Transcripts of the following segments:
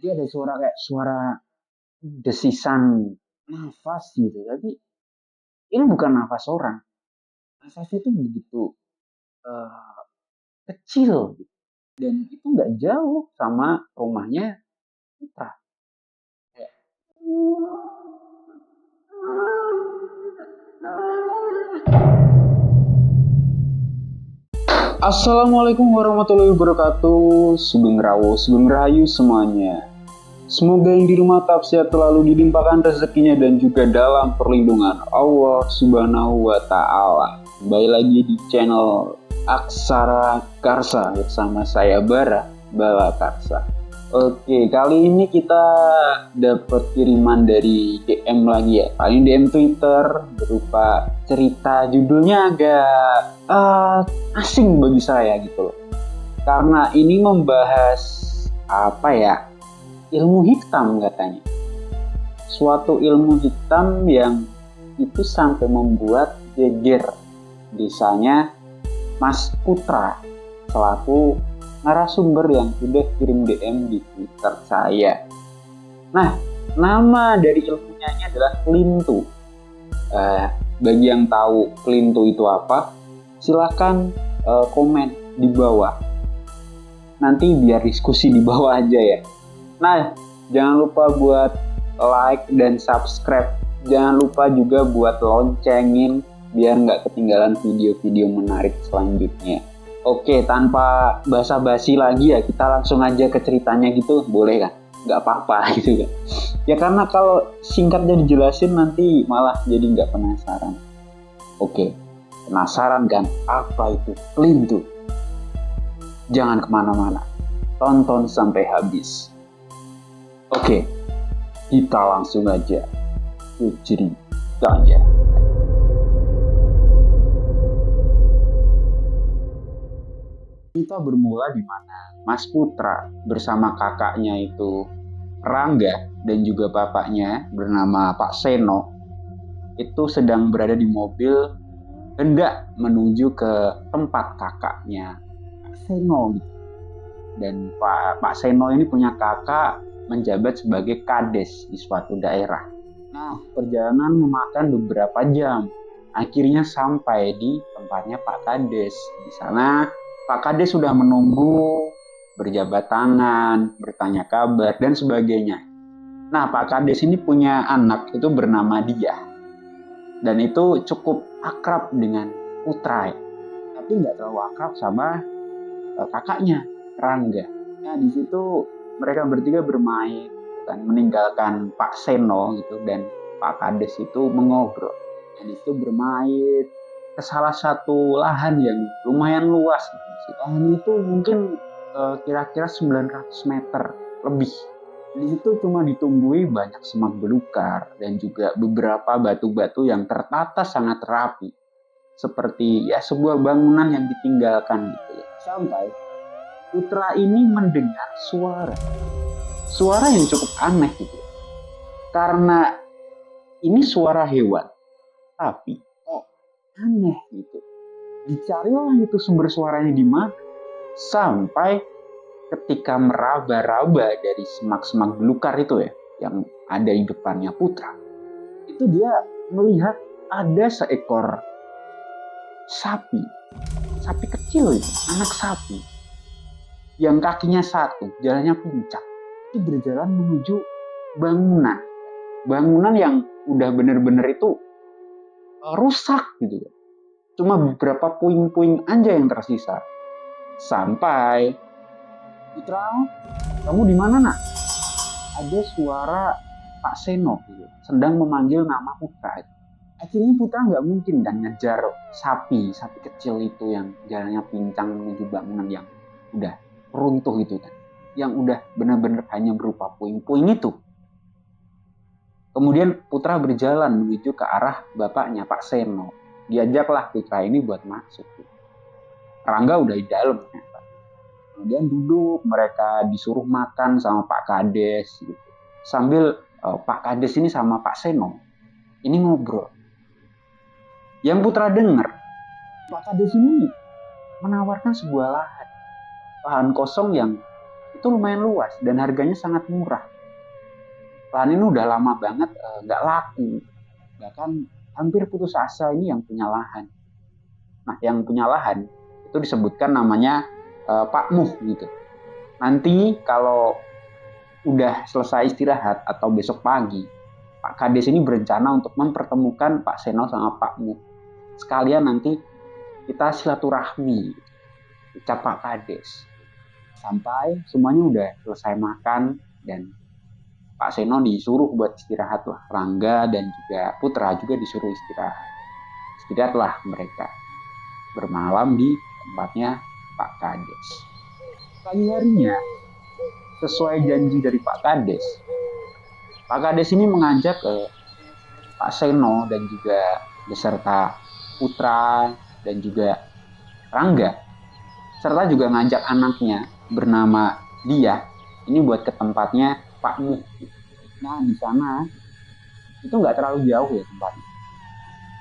Dia ada suara kayak suara desisan nafas gitu. Tapi ini bukan nafas orang. Nafasnya itu begitu eh, kecil gitu. Dan itu nggak jauh sama rumahnya Putra. Kayak, Assalamualaikum warahmatullahi wabarakatuh. Sugeng Rawo, Sugeng Rahayu semuanya. Semoga yang di rumah tetap sehat, selalu dilimpahkan rezekinya dan juga dalam perlindungan Allah Subhanahu wa Ta'ala. Kembali lagi di channel Aksara Karsa bersama saya Bala Karsa. Oke, kali ini kita dapat kiriman dari DM lagi ya. Kali ini DM Twitter berupa cerita, judulnya agak asing bagi saya gitu loh. Karena ini membahas apa ya? Ilmu hitam katanya. Suatu ilmu hitam yang itu sampai membuat geger desanya Mas Putra selaku narasumber yang sudah kirim DM di Twitter saya. Nah, nama dari ilmunya ini adalah Klintu. Bagi yang tahu Klintu itu apa, silahkan komen di bawah. Nanti biar diskusi di bawah aja ya. Nah, jangan lupa buat like dan subscribe. Jangan lupa juga buat loncengin biar nggak ketinggalan video-video menarik selanjutnya. Oke, tanpa basa-basi lagi ya, kita langsung aja ke ceritanya gitu, boleh kan? Nggak apa-apa gitu kan. Ya karena kalau singkatnya dijelasin nanti malah jadi nggak penasaran. Oke, penasaran kan apa itu Klintu? Jangan kemana-mana, tonton sampai habis. Oke, kita langsung aja ke ceritanya. Kita bermula di mana Mas Putra bersama kakaknya itu Rangga dan juga bapaknya bernama Pak Seno itu sedang berada di mobil hendak menuju ke tempat kakaknya Pak Seno. Dan Pak Seno ini punya kakak menjabat sebagai kades di suatu daerah. Nah, perjalanan memakan beberapa jam. Akhirnya sampai di tempatnya Pak Kades. Di sana Pak Kades sudah menunggu, berjabat tangan, bertanya kabar, dan sebagainya. Nah, Pak Kades ini punya anak, itu bernama Diah. Dan itu cukup akrab dengan Putra. Tapi nggak terlalu akrab sama kakaknya, Rangga. Nah, di situ mereka bertiga bermain, kan, meninggalkan Pak Seno gitu, dan Pak Kades itu mengobrol. Dan itu bermain ke salah satu lahan yang lumayan luas. Lahan itu mungkin kira-kira 900 meter lebih. Di situ cuma ditumbuhi banyak semak belukar dan juga beberapa batu-batu yang tertata sangat rapi. Seperti ya sebuah bangunan yang ditinggalkan gitu ya. Sampai Putra ini mendengar suara yang cukup aneh gitu. Karena ini suara hewan, tapi aneh gitu. Dicarilah itu sumber suaranya di mana. Sampai ketika meraba-raba dari semak-semak belukar itu ya, yang ada di depannya Putra, itu dia melihat ada seekor sapi kecil itu, anak sapi, yang kakinya satu, jalannya pincang, itu berjalan menuju bangunan yang udah bener-bener itu rusak gitu. Cuma beberapa puing-puing aja yang tersisa. Sampai, Putra, kamu di mana nak? Ada suara Pak Seno gitu, sedang memanggil nama Putra. Akhirnya Putra nggak mungkin dan ngejar sapi kecil itu yang jalannya pincang menuju bangunan yang udah runtuh itu kan, yang udah benar-benar hanya berupa puing-puing itu. Kemudian Putra berjalan menuju ke arah bapaknya Pak Seno. Diajaklah Putra ini buat masuk. Rangga udah di dalam. Kemudian duduk, mereka disuruh makan sama Pak Kades gitu. Sambil Pak Kades ini sama Pak Seno ini ngobrol. Yang Putra dengar, Pak Kades ini menawarkan sebuah lahan kosong yang itu itu lumayan luas dan harganya sangat murah. Lahan ini udah lama banget nggak laku, bahkan hampir putus asa ini yang punya lahan. Nah, yang punya lahan itu disebutkan namanya Pak Muh gitu. Nanti kalau udah selesai istirahat atau besok pagi, Pak Kades ini berencana untuk mempertemukan Pak Seno sama Pak Muh. Sekalian nanti kita silaturahmi, ucap Pak Kades. Sampai semuanya udah selesai makan dan Pak Seno disuruh buat istirahat lah. Rangga dan juga Putra juga disuruh istirahat. Istirahatlah mereka. Bermalam di tempatnya Pak Kades. Pagi harinya, sesuai janji dari Pak Kades, Pak Kades ini mengajak ke Pak Seno dan juga beserta Putra dan juga Rangga, serta juga ngajak anaknya bernama Dia ini buat ke tempatnya Pak Muh. Nah, di sana itu nggak terlalu jauh ya tempatnya.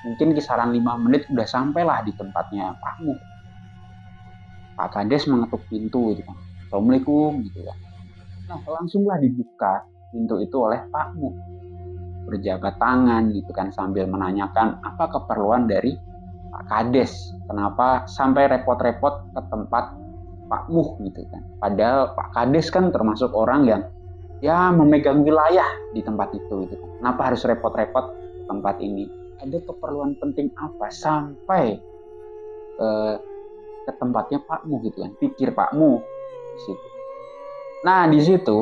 Mungkin kisaran 5 menit udah sampailah di tempatnya Pak Muh. Pak Kades mengetuk pintu gitu kan. Assalamualaikum gitu kan. Nah, langsunglah dibuka pintu itu oleh Pak Muh. Berjabat tangan gitu kan sambil menanyakan apa keperluan dari Pak Kades. Kenapa sampai repot-repot ke tempat Pak Muh gitu kan. Padahal Pak Kades kan termasuk orang yang ya memegang wilayah di tempat itu gitu kan. Kenapa harus repot-repot ke tempat ini? Ada keperluan penting apa sampai ke tempatnya Pak Muh gitu kan. Pikir Pak Muh di situ. Nah, di situ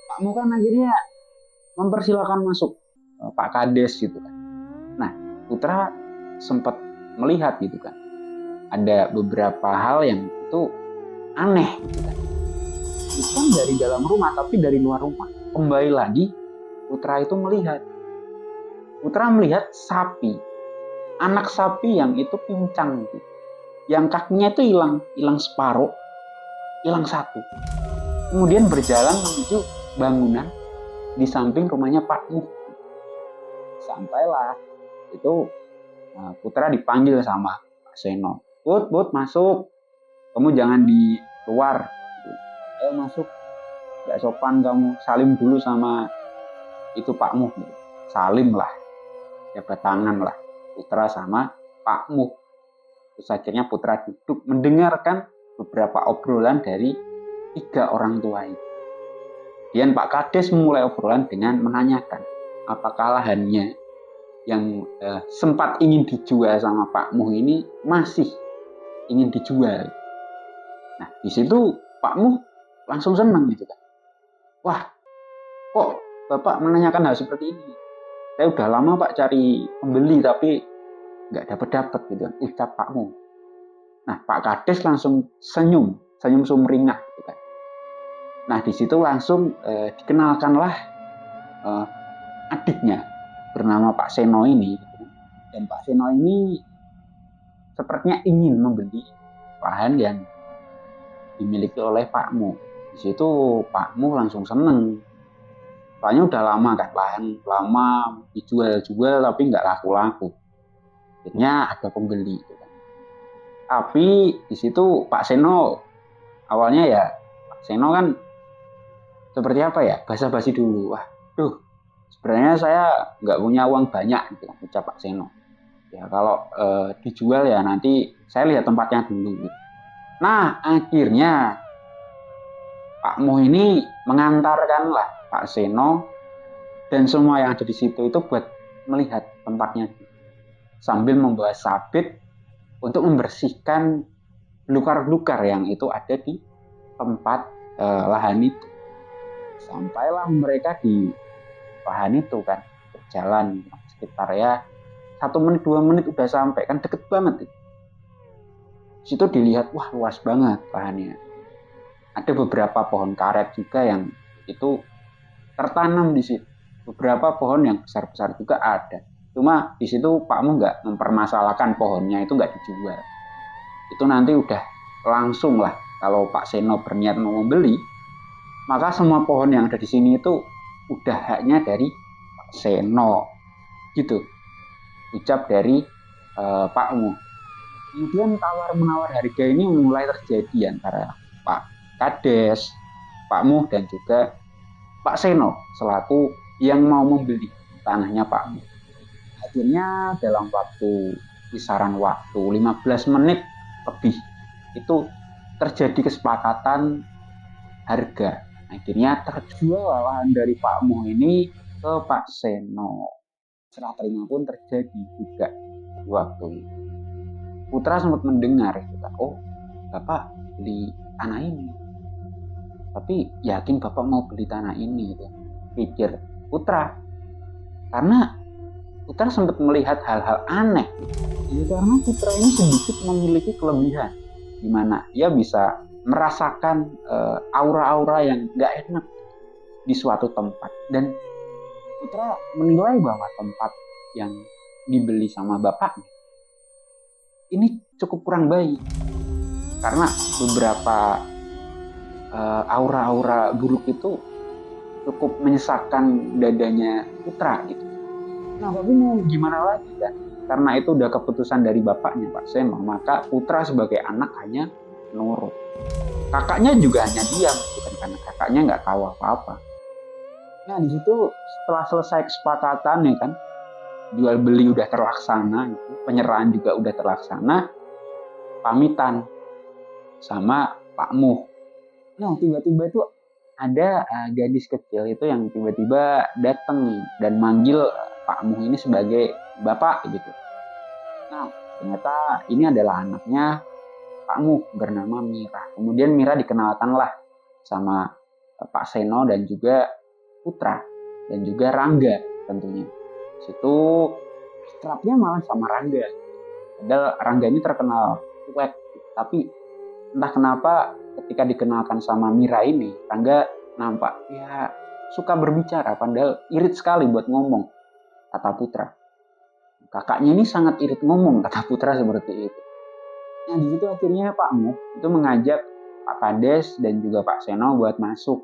Pak Muh kan akhirnya mempersilahkan masuk Pak Kades gitu kan. Nah, Putra sempat melihat gitu kan. Ada beberapa hal yang itu aneh gitu kan. Bukan dari dalam rumah tapi dari luar rumah. Kembali lagi Putra itu melihat. Putra melihat sapi. Anak sapi yang itu pincang gitu. Yang kakinya itu hilang separuh, hilang satu. Kemudian berjalan menuju bangunan di samping rumahnya Pak Muh. Sampailah itu Putra dipanggil sama Pak Seno. Put, masuk. Kamu jangan di luar. Ayo masuk. Gak sopan kamu. Salim dulu sama itu Pak Muh. Salim lah. Jabat tangan lah. Putra sama Pak Muh. Terus akhirnya Putra duduk mendengarkan beberapa obrolan dari 3 orang tua itu. Kemudian Pak Kades memulai obrolan dengan menanyakan apakah lahannya yang sempat ingin dijual sama Pak Muh ini masih ingin dijual. Nah, di situ Pak Muh langsung senang gitu kan. Wah, kok Bapak menanyakan hal seperti ini? Saya udah lama Pak cari pembeli tapi nggak dapat gitu kan, ucap Pak Muh. Nah, Pak Kades langsung senyum sumringah gitu kan. Nah, di situ langsung dikenalkanlah adiknya bernama Pak Seno ini gitu. Dan Pak Seno ini sepertinya ingin membeli lahan yang dimiliki oleh Pak Muh. Di situ Pak Muh langsung seneng. Soalnya udah lama kan, lahan lama dijual-jual tapi nggak laku-laku. Akhirnya ada pembeli. Gitu kan. Tapi di situ Pak Seno awalnya ya, Pak Seno kan seperti apa ya, basa-basi dulu. Wah, sebenarnya saya nggak punya uang banyak gitu kan, ucap Pak Seno. Ya kalau dijual ya nanti saya lihat tempatnya dulu. Nah, akhirnya Pak Muh ini mengantarkanlah Pak Seno dan semua yang ada di situ itu buat melihat tempatnya sambil membawa sabit untuk membersihkan belukar-belukar yang itu ada di tempat lahan itu. Sampailah mereka di lahan itu kan, berjalan sekitar ya 1 menit 2 menit udah sampai kan, deket banget. Di situ dilihat, wah luas banget lahannya. Ada beberapa pohon karet juga yang itu tertanam di situ. Beberapa pohon yang besar-besar juga ada. Cuma di situ Pak Muh nggak mempermasalahkan pohonnya itu nggak dijual. Itu nanti udah langsung lah kalau Pak Seno berniat mau membeli, maka semua pohon yang ada di sini itu udah haknya dari Pak Seno. Gitu. Ucap dari Pak Muh. Kemudian tawar-menawar harga ini mulai terjadi antara Pak Kades, Pak Muh, dan juga Pak Seno selaku yang mau membeli tanahnya Pak Muh. Akhirnya dalam kisaran waktu 15 menit lebih itu terjadi kesepakatan harga. Akhirnya terjual lahan dari Pak Muh ini ke Pak Seno. Serah terima pun terjadi juga waktu itu. Putra sempat mendengar, oh Bapak beli tanah ini. Tapi yakin Bapak mau beli tanah ini? Gitu. Pikir Putra. Karena Putra sempat melihat hal-hal aneh. Ya karena Putra ini sedikit memiliki kelebihan. Di mana ia bisa merasakan aura-aura yang gak enak di suatu tempat. Dan Putra menilai bahwa tempat yang dibeli sama bapaknya ini cukup kurang baik. Karena beberapa aura-aura buruk itu cukup menyesakkan dadanya Putra gitu. Nah, tapi mau gimana lagi kan? Karena itu udah keputusan dari bapaknya Pak Seno, maka Putra sebagai anak hanya nurut. Kakaknya juga hanya diam, bukan karena kakaknya nggak tahu apa-apa. Nah, di situ setelah selesai kesepakatan ya kan, jual beli udah terlaksana, gitu. Penyerahan juga udah terlaksana, pamitan sama Pak Muh. Nah, tiba-tiba itu ada gadis kecil itu yang tiba-tiba datang dan manggil Pak Muh ini sebagai bapak gitu. Nah, ternyata ini adalah anaknya Pak Muh bernama Mira. Kemudian Mira dikenalkanlah sama Pak Seno dan juga Putra dan juga Rangga tentunya. Situ akrabnya malah sama Rangga. Padahal Rangga ini terkenal cuek, tapi entah kenapa ketika dikenalkan sama Mira ini, Rangga nampak ya suka berbicara, padahal irit sekali buat ngomong, kata Putra. Kakaknya ini sangat irit ngomong, kata Putra seperti itu. Nah, di situ akhirnya Pak Muh itu mengajak Pak Kades dan juga Pak Seno buat masuk.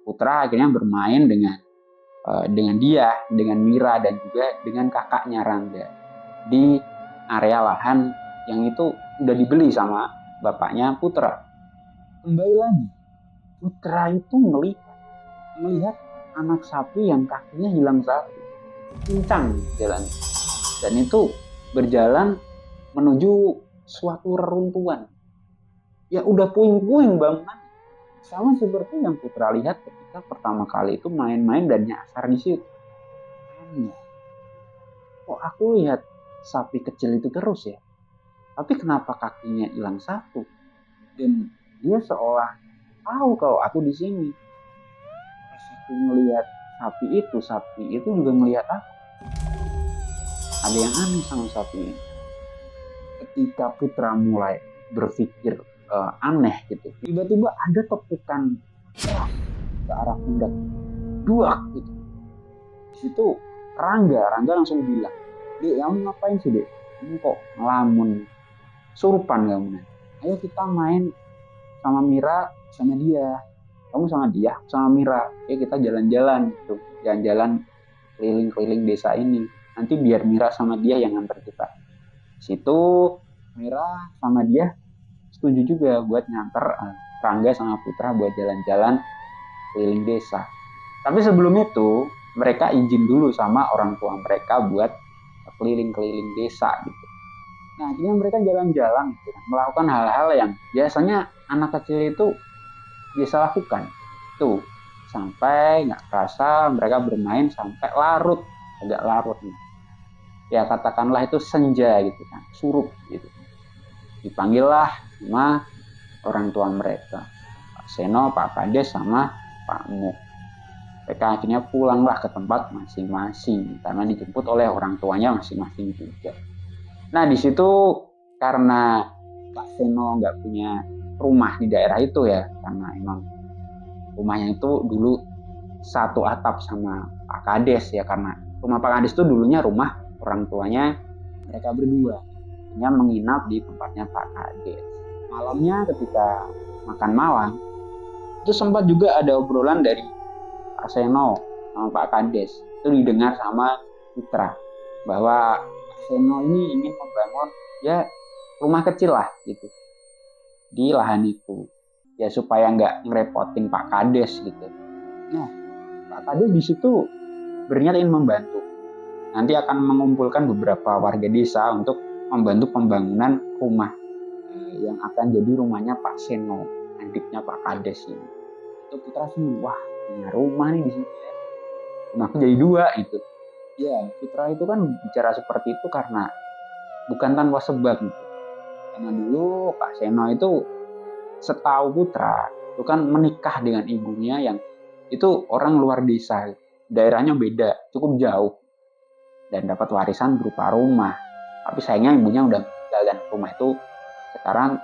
Putra akhirnya bermain dengan dia, dengan Mira dan juga dengan kakaknya Rangga di area lahan yang itu udah dibeli sama bapaknya Putra. Kembali lagi, Putra itu melihat anak sapi yang kakinya hilang satu, pincang jalan, dan itu berjalan menuju suatu reruntuhan. Ya udah puing-puing bangunan, sama seperti yang Putra lihat ketika pertama kali itu main-main dan nyasar di situ. Kok aku lihat sapi kecil itu terus ya? Tapi kenapa kakinya hilang satu? Dan dia seolah tahu kalau aku di sini. Pas aku melihat sapi itu juga melihat aku. Ada yang aneh sama sapi ini. Ketika Putra mulai berpikir aneh gitu, tiba-tiba ada tepukan keras ke arah pundak, duak gitu. Di situ Rangga langsung bilang, "Dek, kamu ngapain sih, Dek? Kamu kok ngelamun? Surupan kamu. Ayo kita main sama Mira, sama dia. Kamu sama dia, sama Mira. Ayo kita jalan-jalan gitu. Jalan-jalan keliling-keliling desa ini. Nanti biar Mira sama dia yang nganter kita." Situ Mira sama dia setuju juga buat nganter Rangga sama Putra buat jalan-jalan keliling desa. Tapi sebelum itu mereka izin dulu sama orang tua mereka buat keliling-keliling desa gitu. Nah, akhirnya mereka jalan-jalan gitu, melakukan hal-hal yang biasanya anak kecil itu biasa lakukan. Tuh, sampai nggak kerasa mereka bermain sampai agak larut nih. Ya katakanlah itu senja gitu kan, surup gitu. Dipanggillah sama orang tua mereka, Pak Seno, Pak Kades, sama Pak Muh. Mereka akhirnya pulanglah ke tempat masing-masing karena dijemput oleh orang tuanya masing-masing juga. Nah, di situ karena Pak Seno nggak punya rumah di daerah itu ya, karena emang rumahnya itu dulu satu atap sama Pak Kades ya, karena rumah Pak Kades itu dulunya rumah orang tuanya mereka berdua, hanya menginap di tempatnya Pak Kades. Malamnya ketika makan malam itu sempat juga ada obrolan dari Pak Seno sama Pak Kades, itu didengar sama Putra bahwa Pak Seno ini ingin membangun ya rumah kecil lah gitu di lahan itu. ya supaya nggak ngerepotin Pak Kades gitu. Nah, Pak Kades di situ berniat ingin membantu. Nanti akan mengumpulkan beberapa warga desa untuk membantu pembangunan rumah yang akan jadi rumahnya Pak Seno, adiknya Pak Kades ini. Itu Putra seneng, wah punya rumah nih di sini ya. Rumahku jadi 2 gitu. Ya, Putra itu kan bicara seperti itu karena bukan tanpa sebab gitu. Karena dulu Pak Seno itu setahu Putra itu kan menikah dengan ibunya yang itu orang luar desa, daerahnya beda, cukup jauh, dan dapat warisan berupa rumah. Tapi sayangnya ibunya udah meninggal dan rumah itu sekarang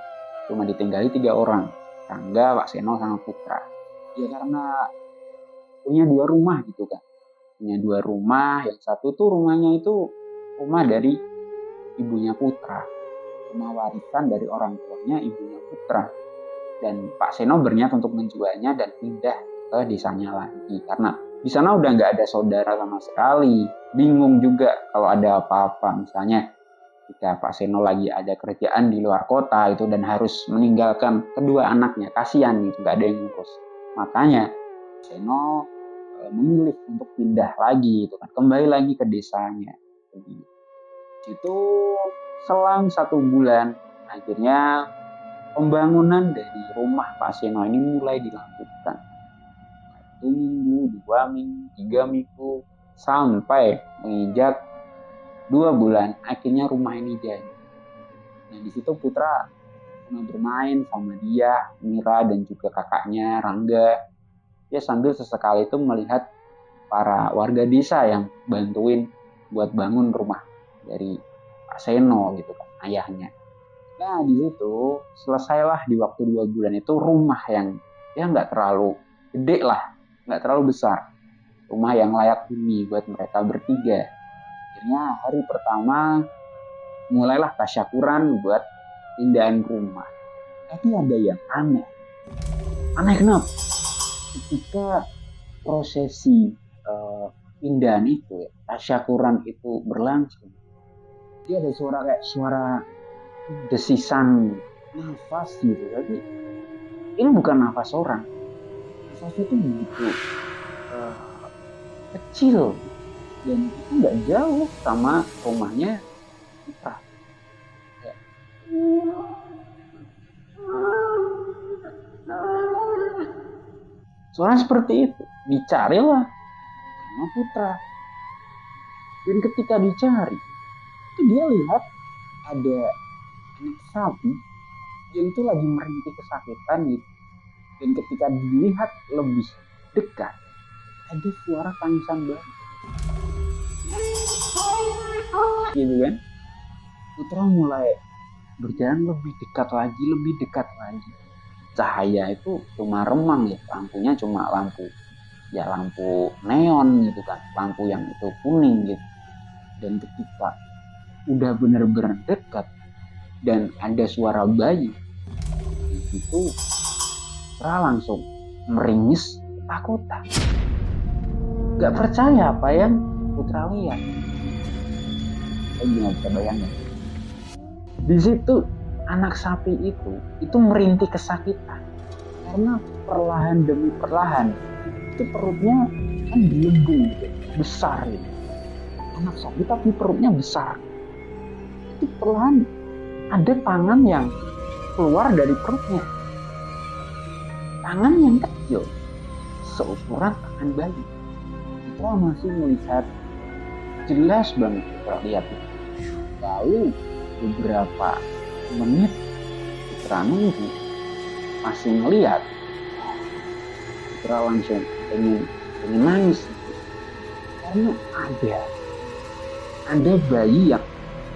cuma ditinggali 3 orang, Rangga, Pak Seno, sama Putra. Ya karena punya 2 rumah gitu kan, punya 2 rumah, yang satu tuh rumahnya itu rumah dari ibunya Putra, rumah warisan dari orang tuanya ibunya Putra. Dan Pak Seno berniat untuk menjualnya dan pindah ke desanya lagi karena di sana udah nggak ada saudara sama sekali. Bingung juga kalau ada apa-apa, misalnya jika Pak Seno lagi ada kerjaan di luar kota itu dan harus meninggalkan kedua anaknya, kasihan gitu, nggak ada yang ngurus. Makanya Seno memilih untuk pindah lagi itu kan, kembali lagi ke desanya. Itu selang 1 bulan akhirnya pembangunan dari rumah Pak Seno ini mulai dilakukan. 1 minggu, 2 minggu, 3 minggu, sampai menginjak 2 bulan, akhirnya rumah ini jadi. Nah di situ Putra pernah bermain sama dia, Mira dan juga kakaknya Rangga. Dia sambil sesekali itu melihat para warga desa yang bantuin buat bangun rumah dari Pak Seno gitu kan, ayahnya. Nah di situ selesailah di waktu 2 bulan itu rumah yang ya nggak terlalu gede lah, nggak terlalu besar, rumah yang layak huni buat mereka bertiga. Akhirnya hari pertama mulailah tasyakuran buat pindahan rumah. Tapi ada yang aneh. Aneh kenapa? Ketika prosesi pindahan itu, tasyakuran itu berlangsung, dia ada suara kayak suara desisan nafas gitu. Tapi ini bukan nafas orang, nafasnya itu begitu kecil dan itu nggak jauh sama rumahnya Putra. Suara seperti itu dicarilah sama Putra, dan ketika dicari itu dia lihat ada anak sapi yang itu lagi merintih kesakitan gitu. Dan ketika dilihat lebih dekat ada suara tangisan bayi gitu kan. Putra mulai berjalan lebih dekat lagi. Cahaya itu cuma remang ya, lampunya cuma lampu neon gitu kan, lampu yang itu kuning gitu. Dan ketika udah bener-bener dekat dan ada suara bayi itu, Putra langsung meringis ketakutan, gak percaya apa yang Putra lihat. Gak bisa bayangin. Di situ anak sapi itu merintih kesakitan karena perlahan demi perlahan itu perutnya kan dilembung gitu, besar gitu. Anak sapi tapi perutnya besar. Itu perlahan ada tangan yang keluar dari perutnya. Tangan yang kecil, seukuran tangan bayi. Kita masih melihat jelas banget, kita lihat itu. Lalu beberapa menit Putra nunggu masih ngelihat, Putra langsung pengen nangis karena ada bayi yang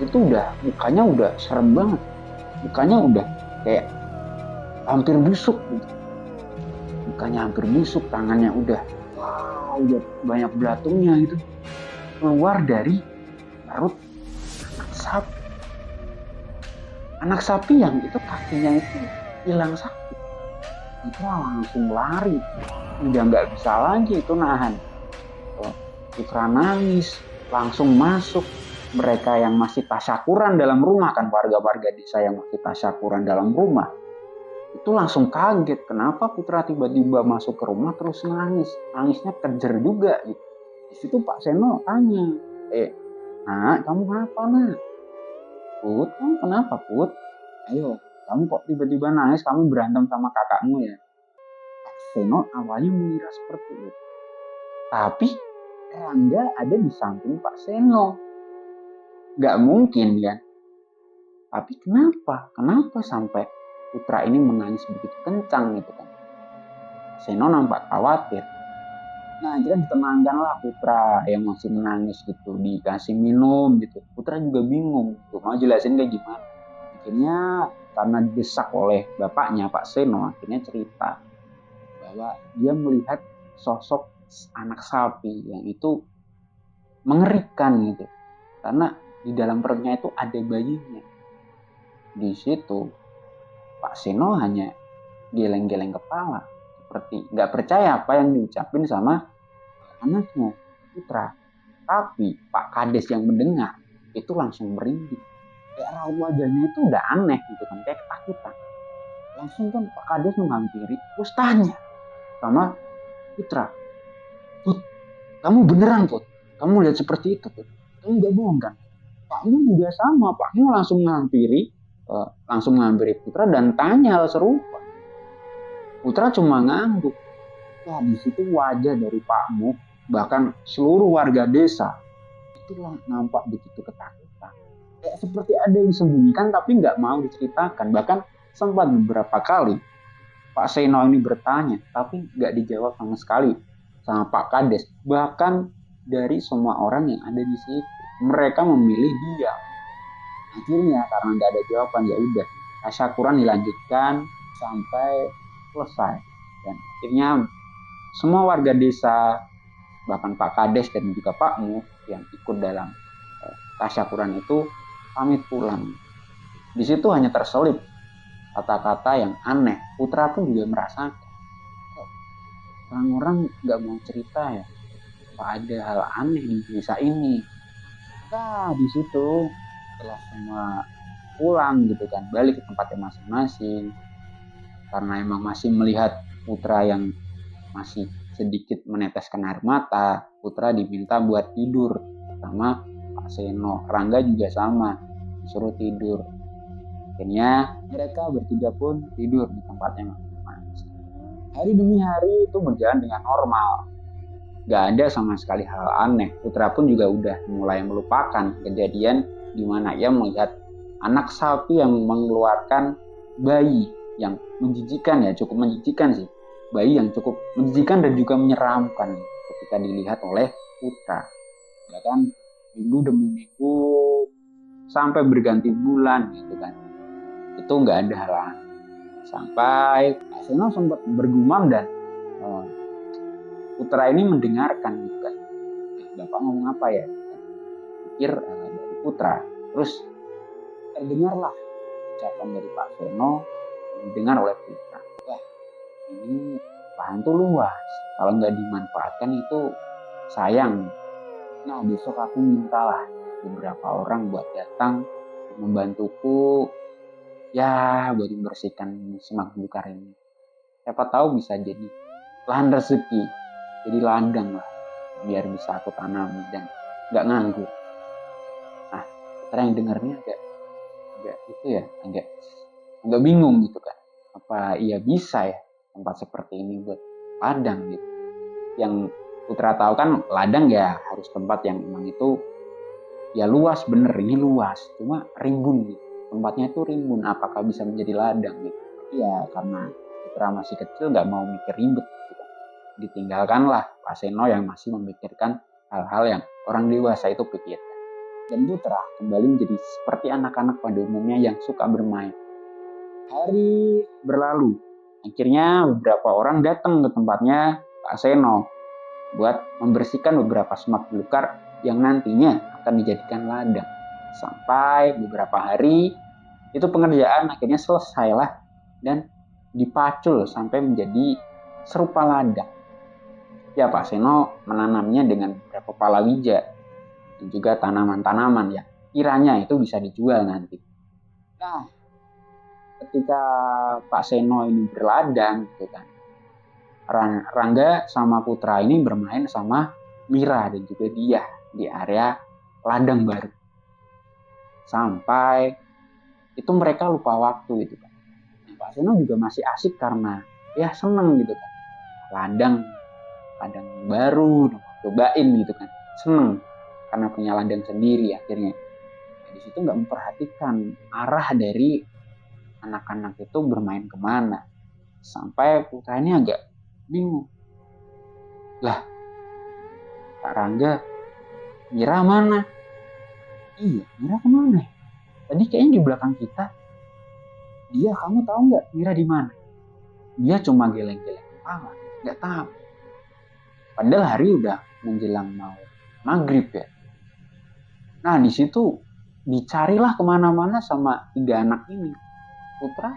itu udah mukanya udah serem banget, mukanya udah kayak hampir busuk gitu. Tangannya udah banyak belatungnya gitu, keluar dari perut anak sapi yang itu kakinya itu hilang sakit. Itu langsung lari, udah nggak bisa lagi itu nahan. Putra nangis, langsung masuk. Mereka yang masih tasyakuran dalam rumah, kan warga-warga desa yang masih tasyakuran dalam rumah, itu langsung kaget kenapa Putra tiba-tiba masuk ke rumah terus nangis. Nangisnya kejer juga gitu. Di situ Pak Seno tanya, nak, kamu kenapa nak? Put, kamu kenapa Put? Ayo, kamu kok tiba-tiba nangis, kamu berantem sama kakakmu ya? Pak Seno awalnya mengira seperti itu. Tapi Rangga ada di samping Pak Seno. Gak mungkin kan? Tapi kenapa? Kenapa sampai Putra ini menangis begitu kencang gitu kan? Seno nampak khawatir. Nah, akhirnya ditenangkanlah Putra yang masih menangis gitu, dikasih minum gitu. Putra juga bingung tuh mau jelasin kayak gimana. Akhirnya karena didesak oleh bapaknya Pak Seno, akhirnya cerita bahwa dia melihat sosok anak sapi yang itu mengerikan gitu. Karena di dalam perutnya itu ada bayinya. Di situ Pak Seno hanya geleng-geleng kepala, seperti nggak percaya apa yang diucapin sama anaknya Putra. Tapi Pak Kades yang mendengar itu langsung merinding. Kayak raut wajahnya itu udah aneh gitu kan, kayak ketakutan. Langsung kan Pak Kades menghampiri, terus tanya sama Putra, Put, kamu beneran Put? Kamu lihat seperti itu Put? Kamu gak bohong kan? Pakmu juga sama, Pakmu langsung menghampiri Putra dan tanya hal serupa. Putra cuma ngangguk. Wah, di situ wajah dari Pakmu, bahkan seluruh warga desa, itu nampak begitu ketakutan. Kayak seperti ada yang disembunyikan tapi nggak mau diceritakan. Bahkan sempat beberapa kali Pak Seno ini bertanya, tapi nggak dijawab sama sekali sama Pak Kades. Bahkan dari semua orang yang ada di situ, mereka memilih diam. Akhirnya karena nggak ada jawaban, ya udah, tasyakuran dilanjutkan sampai selesai. Dan akhirnya semua warga desa, bahkan Pak Kades dan juga Pak Mu yang ikut dalam tasyakuran itu pamit pulang. Di situ hanya terselip kata-kata yang aneh. Putra pun juga merasakan, orang-orang nggak mau cerita ya, apa ada hal aneh di desa ini. Nah, di situ setelah semua pulang gitu kan, balik ke tempatnya masing-masing, karena emang masih melihat Putra yang masih sedikit meneteskan air mata, Putra diminta buat tidur sama Pak Seno. Rangga juga sama, disuruh tidur. Akhirnya mereka bertiga pun tidur di tempatnya masing-masing. Hari demi hari itu berjalan dengan normal. Gak ada sama sekali hal aneh. Putra pun juga udah mulai melupakan kejadian di mana ia melihat anak sapi yang mengeluarkan bayi yang menjijikan ya, cukup menjijikan sih. Bayi yang cukup menjijikan dan juga menyeramkan ketika dilihat oleh Putra. Bahkan minggu demi minggu sampai berganti bulan gitu kan, itu nggak ada halangan. Sampai Pak Seno sempat bergumam dan Putra ini mendengarkan gitu kan, Bapak ngomong apa ya, pikir dari Putra. Terus terdengarlah ucapan dari Pak Seno yang didengar oleh Putra. Wah, ini lahan tuh luas, kalau nggak dimanfaatkan itu sayang. Nah, besok aku mintalah beberapa orang buat datang membantuku ya buat membersihkan semak belukar ini. Siapa tahu bisa jadi lahan rezeki, jadi ladang lah, biar bisa aku tanam dan nggak nganggur. Nah, Putra yang dengarnya agak itu ya, agak bingung gitu kan. Apa iya bisa ya tempat seperti ini buat ladang gitu? Yang Putra tahu kan ladang ya harus tempat yang memang itu ya luas, bener ini luas, cuma rimbun gitu. Tempatnya itu rimbun, apakah bisa menjadi ladang gitu? Ya karena Putra masih kecil nggak mau mikir ribet gitu. Ditinggalkanlah Pak Seno yang masih memikirkan hal-hal yang orang dewasa itu pikirkan. Dan Putra kembali menjadi seperti anak-anak pada umumnya yang suka bermain. Hari berlalu, akhirnya beberapa orang datang ke tempatnya Pak Seno buat membersihkan beberapa semak belukar yang nantinya akan dijadikan ladang. Sampai beberapa hari itu pengerjaan akhirnya selesai lah dan dipacul sampai menjadi serupa ladang. Ya Pak Seno menanamnya dengan beberapa palawija dan juga tanaman-tanaman yang kiranya itu bisa dijual nanti. Nah, ketika Pak Seno ini berladang gitu kan, Rangga sama Putra ini bermain sama Mira dan juga dia di area ladang baru. Sampai itu mereka lupa waktu gitu kan. Pak Seno juga masih asik karena ya seneng gitu kan. Ladang baru, cobain gitu kan. Seneng karena punya ladang sendiri akhirnya. Nah, di situ nggak memperhatikan arah dari anak-anak itu bermain kemana. Sampai putranya agak bingung. Lah, Kak Rangga, Mira mana? Iya, Mira kemana? Tadi kayaknya di belakang kita. Dia, kamu tahu nggak Mira di mana? Dia cuma geleng-geleng kepala, nggak tahu. Padahal hari udah menjelang mau maghrib ya. Nah di situ dicarilah kemana-mana sama 3 anak ini. Putra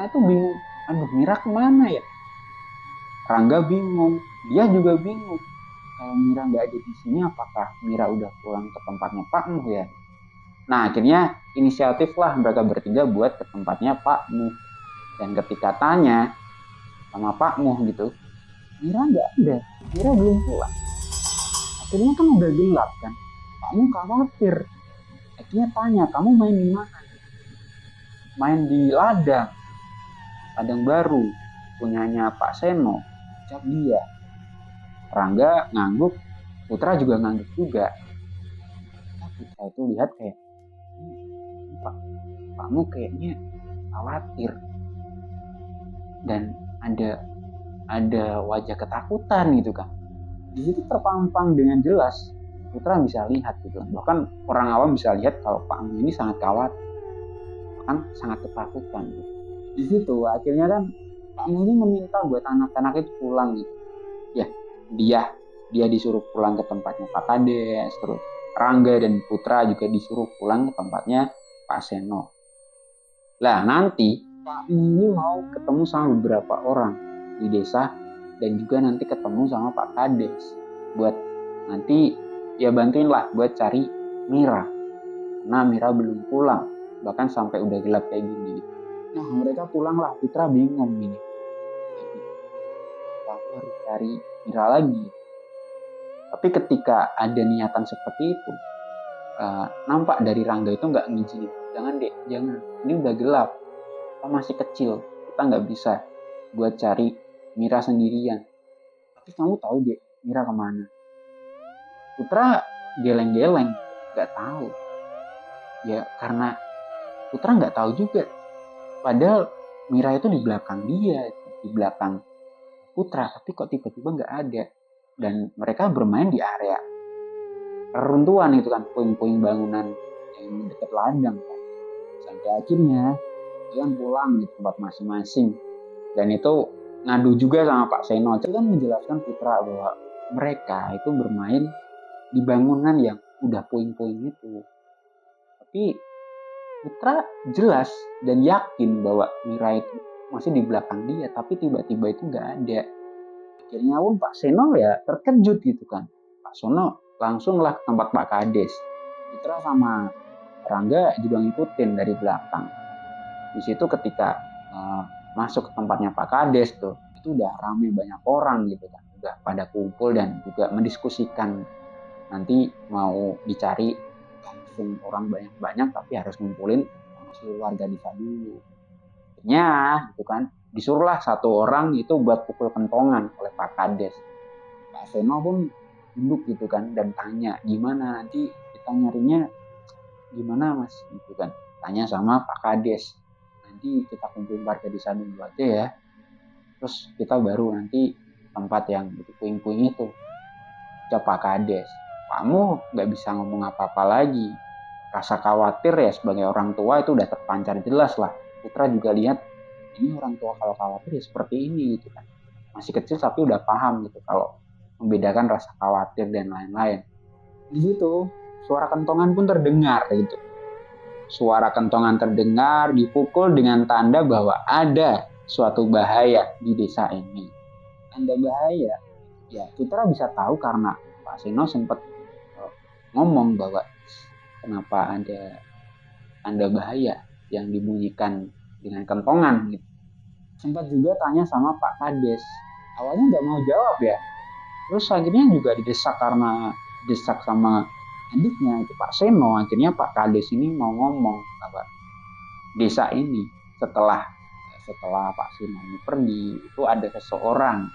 itu bingung. Aduh, Mira kemana ya? Rangga bingung, dia juga bingung. Kalau Mira nggak ada di sini, apakah Mira udah pulang ke tempatnya Pak Muh ya? Nah akhirnya inisiatif lah mereka bertiga buat ke tempatnya Pak Muh. Dan ketika tanya sama Pak Muh gitu, Mira nggak ada, Mira belum pulang. Akhirnya kan udah gelap kan, Pak Muh khawatir. Akhirnya tanya, kamu main di mana? Main di ladang baru, punyanya Pak Seno. Ucap dia. Rangga ngangguk, Putra juga ngangguk juga. Putra itu lihat kayak, Pak Muh kayaknya khawatir. Dan ada wajah ketakutan gitu kan. Di situ terpampang dengan jelas, Putra bisa lihat gitu. Bahkan orang awam bisa lihat kalau Pak Muh ini sangat khawatir, bahkan sangat ketakutan gitu. Di situ akhirnya kan Pak Muh ini meminta buat anak-anak itu pulang gitu. Ya, dia disuruh pulang ke tempatnya Pak Kades, terus Rangga dan Putra juga disuruh pulang ke tempatnya Pak Seno. Lah nanti Pak Muh ini mau ketemu sama beberapa orang di desa dan juga nanti ketemu sama Pak Kades buat nanti ya bantuin lah buat cari Mira. Karena Mira belum pulang, bahkan sampai udah gelap kayak gini. Nah mereka pulang lah, Putra bingung gini. Aku harus cari Mira lagi. Tapi ketika ada niatan seperti itu, nampak dari Rangga itu nggak ngizinin. Jangan dek, jangan. Ini udah gelap. Kita masih kecil, kita nggak bisa buat cari Mira sendirian. Tapi kamu tahu dek, Mira kemana? Putra geleng-geleng, nggak tahu. Ya karena Putra nggak tahu juga. Padahal Mira itu di belakang dia, di belakang Putra, tapi kok tiba-tiba nggak ada. Dan mereka bermain di area reruntuhan itu kan, puing-puing bangunan yang dekat ladang kan. Sampai akhirnya kalian pulang di tempat masing-masing. Dan itu ngadu juga sama Pak Seno. Itu kan menjelaskan Putra bahwa mereka itu bermain di bangunan yang udah puing-puing itu. Tapi Putra jelas dan yakin bahwa Mira itu masih di belakang dia, tapi tiba-tiba itu nggak ada. Akhirnya pun Pak Seno ya terkejut gitu kan. Pak Seno langsung lah ke tempat Pak Kades. Putra sama Rangga juga ngikutin dari belakang. Di situ ketika masuk ke tempatnya Pak Kades tuh, itu udah rame banyak orang gitu kan. Udah pada kumpul dan juga mendiskusikan nanti mau dicari langsung orang banyak-banyak tapi harus ngumpulin seluruh warga desa dulu. Akhirnya gitu kan, disuruhlah satu orang itu buat pukul kentongan oleh Pak Kades. Pak Seno pun duduk gitu kan dan tanya, gimana nanti kita nyarinya gimana mas gitu kan. Tanya sama Pak Kades, nanti kita kumpul warga desa dulu aja ya, terus kita baru nanti tempat yang puing-puing itu. Ucap Pak Kades. Pak Muh nggak bisa ngomong apa-apa lagi. Rasa khawatir ya sebagai orang tua itu udah terpancar jelas lah. Putra juga lihat ini orang tua kalau khawatir ya seperti ini gitu kan. Masih kecil tapi udah paham gitu kalau membedakan rasa khawatir dan lain-lain. Di situ suara kentongan pun terdengar gitu. Suara kentongan terdengar dipukul dengan tanda bahwa ada suatu bahaya di desa ini. Tanda bahaya ya Putra bisa tahu karena Pak Seno sempat ngomong bahwa kenapa ada tanda bahaya yang dibunyikan dengan kentongan gitu. Sempat juga tanya sama Pak Kades, awalnya nggak mau jawab ya, terus akhirnya juga didesak sama adiknya itu Pak Seno. Akhirnya Pak Kades ini mau ngomong bahwa desa ini setelah Pak Seno ini pergi, itu ada seseorang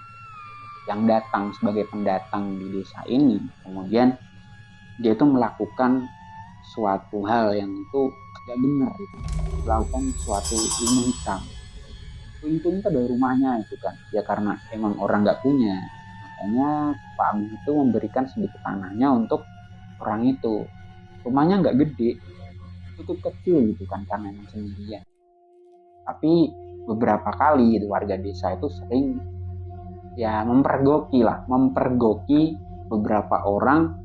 yang datang sebagai pendatang di desa ini. Kemudian dia itu melakukan suatu hal yang itu gak benar gitu. Melakukan suatu ilmu hitam. Puing-puing itu dari rumahnya itu kan. Ya karena emang orang gak punya. Makanya Pak Amin itu memberikan sedikit tanahnya untuk orang itu. Rumahnya gak gede, cukup kecil gitu kan karena emang sendirian. Tapi beberapa kali gitu, warga desa itu sering ya mempergoki beberapa orang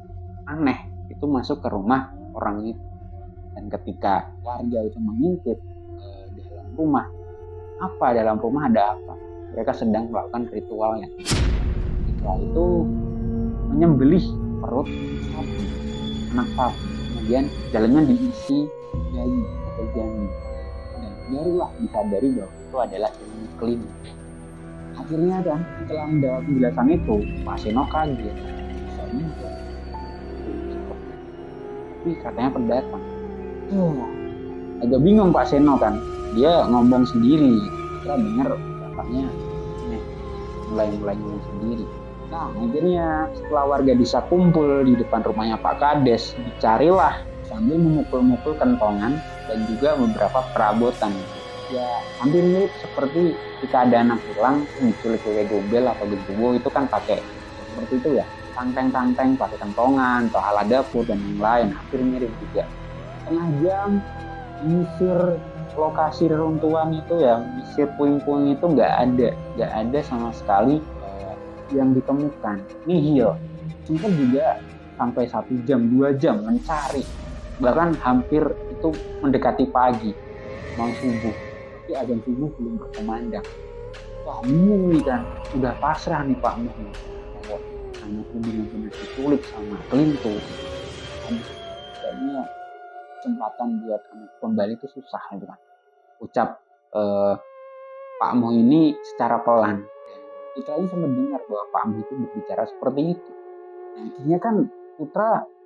aneh itu masuk ke rumah orang itu. Dan ketika warga itu mengintip dalam rumah ada apa, mereka sedang melakukan ritualnya. Ritual itu menyembelih perut sapi, anak sapi, kemudian dalamnya diisi bayi atau janin, dan barulah disadari bahwa itu adalah ilmu klinik. Akhirnya kan setelah mendapat penjelasan itu, Pak Seno kaget. Tapi katanya pendatang. Agak bingung Pak Seno kan. Dia ngomong sendiri. Kita dengar bapaknya mulai ngomong sendiri. Nah akhirnya setelah warga desa kumpul di depan rumahnya Pak Kades, dicarilah sambil memukul-mukul kentongan dan juga beberapa perabotan. Ya hampir mirip seperti jika ada anak hilang diculik oleh gombel atau genderuwo, itu kan pakai seperti itu ya, tanteng pakai kentongan atau alat dapur dan yang lain, hampir mirip juga. Setengah jam menyisir lokasi reruntuhan itu ya, menyisir puing-puing itu nggak ada sama sekali yang ditemukan, nihil. Sempat juga sampai 1 jam 2 jam mencari, bahkan hampir itu mendekati pagi mau subuh, tapi azan subuh belum berkumandang. Wah bingung nih kan, udah pasrah nih Pak Muh bahwa anakku benar-benar diculik sama Kelintu. Kayaknya kesempatan buat anak kembali itu susah gitu kan. Ucap Pak Muh ini secara pelan. Putra ini sempat dengar bahwa Pak Muh itu berbicara seperti itu. Nah, akhirnya kan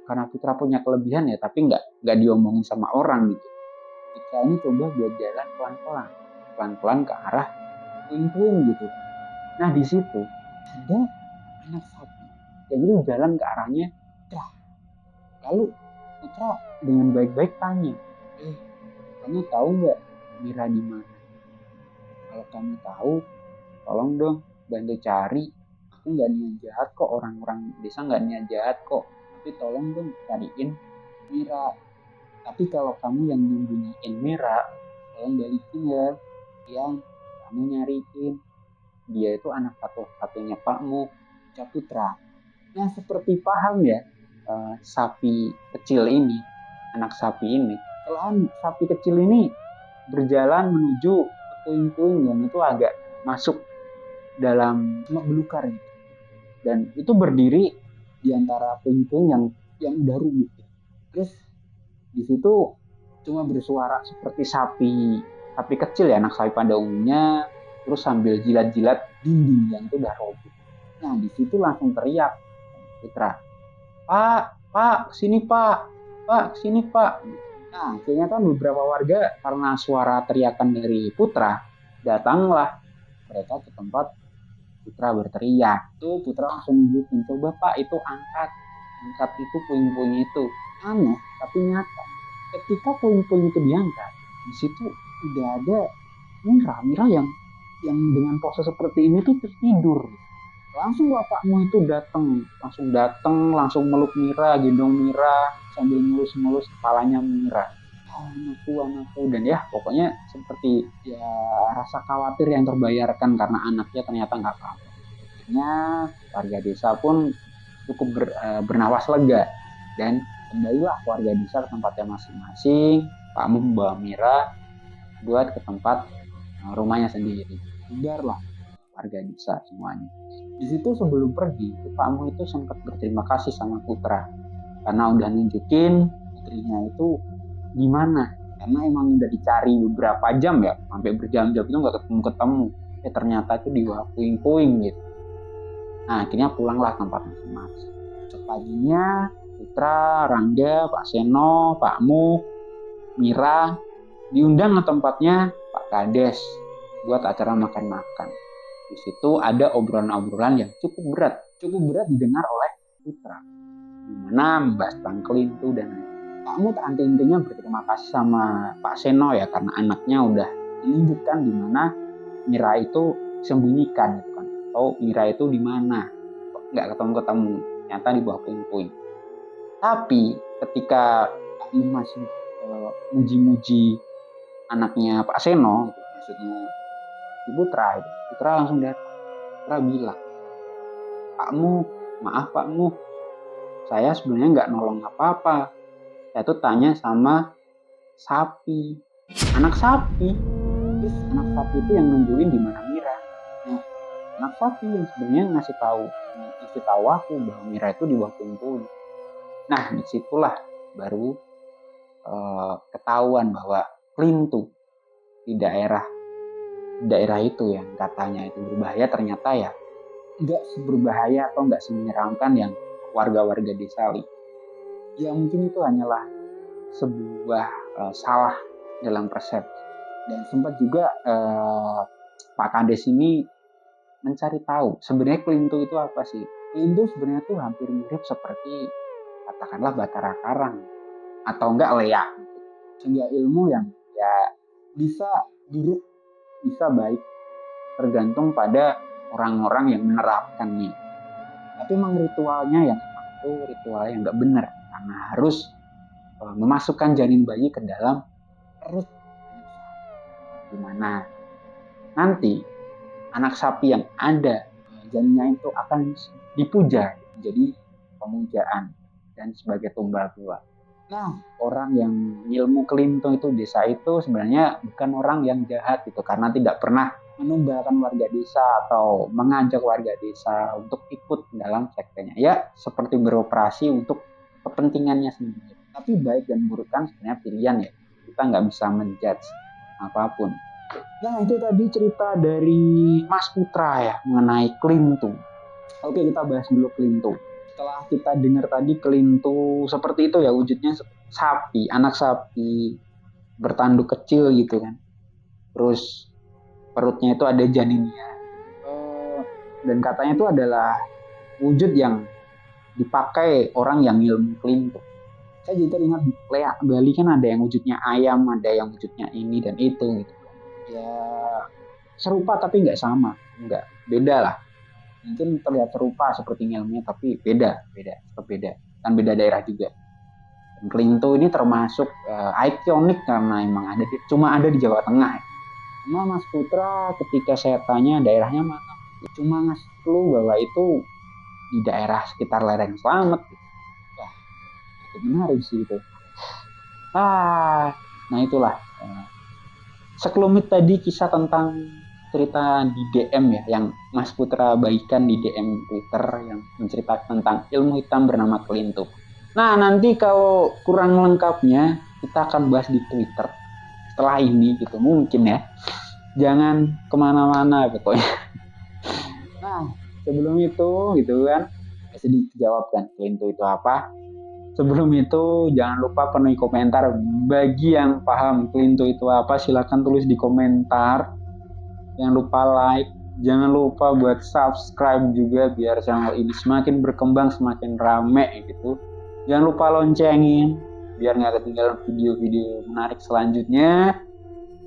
karena Putra punya kelebihan ya, tapi nggak diomongin sama orang gitu. Putra ini coba buat jalan pelan-pelan ke arah puing-puing gitu. Nah di situ ada anak sapi yang itu jalan ke arahnya. Lalu Putra dengan baik-baik tanya, kamu tahu nggak Mira di mana? Kalau kamu tahu, tolong dong bantu cari. Aku nggak niat jahat kok, orang-orang desa nggak niat jahat kok, tapi tolong dong cariin Mira. Tapi kalau kamu yang nyembunyiin Mira, tolong balikin ya, yang kamu nyariin. Dia itu anak satu-satunya Pak Muh, ucap Putra. Nah seperti paham ya, sapi kecil ini, anak sapi ini, kalau sapi kecil ini berjalan menuju ke puing-puing yang itu agak masuk dalam semak belukar gitu. Dan itu berdiri di antara puing-puing yang udah rubuh. Terus di situ cuma bersuara seperti sapi kecil ya, anak sapi pada umumnya, terus sambil jilat-jilat dinding yang itu udah roboh. Nah di situ langsung teriak Putra, Pak, kesini Pak. Nah akhirnya kan beberapa warga karena suara teriakan dari Putra, datanglah mereka ke tempat Putra berteriak. Tuh Putra langsung nunjukin, coba Pak itu angkat itu puing-puing itu. Aneh tapi nyata. Ketika puing-puing itu diangkat, di situ udah ada Mira yang dengan pose seperti ini tuh tertidur. Langsung bapakmu itu langsung meluk Mira, gendong Mira sambil ngelus kepalanya Mira. Anakku, dan ya pokoknya seperti ya rasa khawatir yang terbayarkan karena anaknya ternyata nggak apa-apa. Akhirnya warga desa pun cukup bernapas lega dan kembalilah warga desa ke tempatnya masing-masing. Pak Muh membawa Mira buat ke tempat rumahnya sendiri. Bubarlah warga desa semuanya. Di situ sebelum pergi, Pak Muh itu sempat berterima kasih sama Putra karena udah nunjukin putrinya itu gimana karena emang udah dicari beberapa jam ya, sampai berjam-jam itu nggak ketemu. Ternyata itu di bawah puing-puing gitu. Nah akhirnya pulanglah tempat masing-masing. Paginya Putra, Rangga, Pak Seno, Pak Mu, Mira diundang ke tempatnya Pak Kades buat acara makan-makan. Di situ ada obrolan-obrolan yang cukup berat didengar oleh Putra, dimana membahas tentang kelintu dan Pak Mu intinya berterima kasih sama Pak Seno ya, karena anaknya udah menunjukkan di mana Mira itu sembunyikan gitu kan, atau Mira itu di mana nggak ketemu, ternyata di bawah puing-puing. Tapi ketika Pak Mu masih muji-muji anaknya Pak Seno, maksudnya si Putra, Putra langsung datang. Putra bilang, Pak Mu, maaf Pak Mu, saya sebenarnya nggak nolong apa-apa. Saya tuh tanya sama sapi, anak sapi. Terus anak sapi itu yang nunjukin di mana Mira. Nah, anak sapi yang sebenarnya ngasih tahu aku bahwa Mira itu di bawah puing-puing. Nah, disitulah baru ketahuan bahwa kelintu di daerah itu yang katanya itu berbahaya, ternyata ya nggak seberbahaya atau nggak semenyeramkan yang warga-warga desa lihat. Ya mungkin itu hanyalah sebuah salah dalam persepsi. Dan sempat juga Pak Kades ini mencari tahu sebenarnya kelintu itu apa sih. Kelintu sebenarnya tuh hampir mirip seperti katakanlah Batara Karang atau enggak leak. Sehingga ilmu yang ya bisa buruk bisa baik tergantung pada orang-orang yang menerapkannya. Tapi memang ritualnya yang itu ritual yang nggak benar, karena harus memasukkan janin bayi ke dalam perut, dimana nanti anak sapi yang ada janinnya itu akan dipuja menjadi pemujaan dan sebagai tumbal tua. Nah, orang yang ilmu kelintu itu desa itu sebenarnya bukan orang yang jahat gitu, karena tidak pernah menumbalkan warga desa atau mengajak warga desa untuk ikut dalam sektenya. Ya, seperti beroperasi untuk kepentingannya sendiri. Tapi baik dan buruk kan sebenarnya pilihan ya. Kita nggak bisa menjudge apapun. Nah, itu tadi cerita dari Mas Putra ya mengenai kelintu. Oke, kita bahas dulu kelintu. Setelah kita dengar tadi kelintu seperti itu ya wujudnya sapi, anak sapi bertanduk kecil gitu kan. Terus perutnya itu ada janinnya. Dan katanya itu adalah wujud yang dipakai orang yang ilmu kelintu. Saya jadi teringat leak Bali kan ada yang wujudnya ayam, ada yang wujudnya ini dan itu gitu. Ya serupa tapi nggak sama, nggak beda lah. Mungkin terlihat serupa seperti ilmunya tapi beda, tetap beda. Kan beda daerah juga. Dan kelintu ini termasuk ikonik karena emang cuma ada di Jawa Tengah. Cuma Mas Putra ketika saya tanya daerahnya mana, cuma ngasih clue bahwa itu di daerah sekitar lereng Slamet. Wah, cukup menarik sih itu. Nah itulah sekelumit tadi kisah tentang cerita di DM ya, yang Mas Putra bagikan di DM Twitter yang menceritakan tentang ilmu hitam bernama kelintu. Nah, nanti kalau kurang lengkapnya kita akan bahas di Twitter setelah ini gitu, mungkin ya. Jangan kemana-mana pokoknya. Nah, sebelum itu gitu kan, sedikit jawab kan kelintu itu apa. Sebelum itu jangan lupa penuhi komentar. Bagi yang paham kelintu itu apa, silakan tulis di komentar. Jangan lupa like, jangan lupa buat subscribe juga biar channel ini semakin berkembang, semakin rame gitu. Jangan lupa loncengin biar nggak ketinggalan video-video menarik selanjutnya.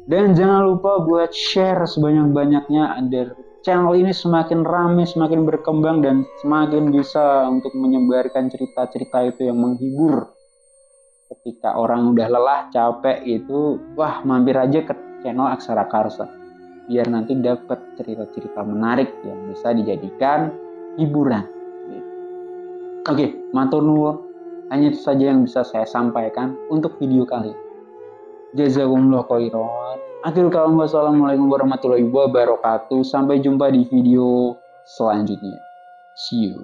Dan jangan lupa buat share sebanyak-banyaknya agar channel ini semakin rame, semakin berkembang dan semakin bisa untuk menyebarkan cerita-cerita itu yang menghibur. Ketika orang udah lelah, capek itu, wah mampir aja ke channel Aksara Karsa. Biar nanti dapat cerita-cerita menarik yang bisa dijadikan hiburan. Oke, matur nuwun. Hanya itu saja yang bisa saya sampaikan untuk video kali ini. Jazakumullah khairan. Akhirul kalam, wassalamualaikum warahmatullahi wabarakatuh. Sampai jumpa di video selanjutnya. See you.